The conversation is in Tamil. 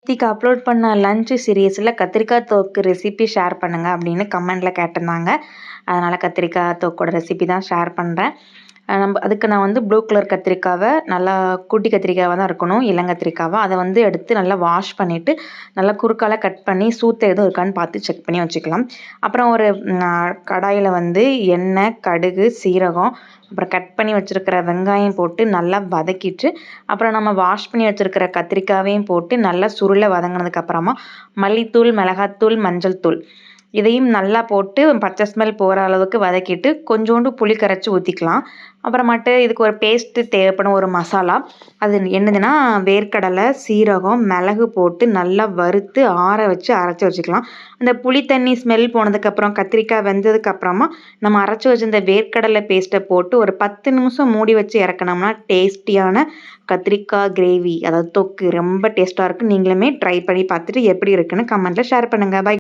நேத்திக்கு அப்லோட் பண்ண லஞ்ச் சீரியஸில் கத்திரிக்காய் தொக்கு ரெசிபி ஷேர் பண்ணுங்கள் அப்படின்னு கமெண்டில் கேட்டிருந்தாங்க. அதனால் கத்திரிக்காய் தொக்கோட ரெசிபி தான் ஷேர் பண்ணுறேன். அதுக்கு நான் வந்து ப்ளூ கலர் கத்திரிக்காவை நல்லா குட்டி கத்திரிக்காவாக தான் இருக்கணும், இளங்கத்திரிக்காவை அதை வந்து எடுத்து நல்லா வாஷ் பண்ணிவிட்டு நல்லா குறுக்கால கட் பண்ணி சூத்த எதுவும் இருக்கான்னு பார்த்து செக் பண்ணி வச்சுக்கலாம். அப்புறம் ஒரு கடாயில் வந்து எண்ணெய், கடுகு, சீரகம், அப்புறம் கட் பண்ணி வச்சுருக்கிற வெங்காயம் போட்டு நல்லா வதக்கிட்டு, அப்புறம் நம்ம வாஷ் பண்ணி வச்சுருக்கிற கத்திரிக்காவையும் போட்டு நல்லா சுருளை வதங்கினதுக்கப்புறமா மல்லித்தூள், மிளகாத்தூள், மஞ்சள் தூள் இதையும் நல்லா போட்டு பச்சை ஸ்மெல் போகிற அளவுக்கு வதக்கிட்டு கொஞ்சோண்டு புளி கரைச்சி ஊற்றிக்கலாம். அப்புறமாட்டு இதுக்கு ஒரு பேஸ்ட்டு தேவைப்படும், ஒரு மசாலா. அது என்னதுன்னா வேர்க்கடலை, சீரகம், மிளகு போட்டு நல்லா வறுத்து ஆற வச்சு அரைச்சி வச்சுக்கலாம். அந்த புளி தண்ணி ஸ்மெல் போனதுக்கப்புறம் கத்திரிக்காய் வெந்ததுக்கப்புறமா நம்ம அரைச்சி வச்சிருந்த வேர்க்கடலை பேஸ்ட்டை போட்டு ஒரு 10 நிமிஷம் மூடி வச்சு இறக்குனோம்னா டேஸ்டியான கத்திரிக்காய் கிரேவி, அதாவது தொக்கு ரொம்ப டேஸ்ட்டாக இருக்கும். நீங்களுமே ட்ரை பண்ணி பார்த்துட்டு எப்படி இருக்குன்னு கமெண்ட்டில் ஷேர் பண்ணுங்கள். பை.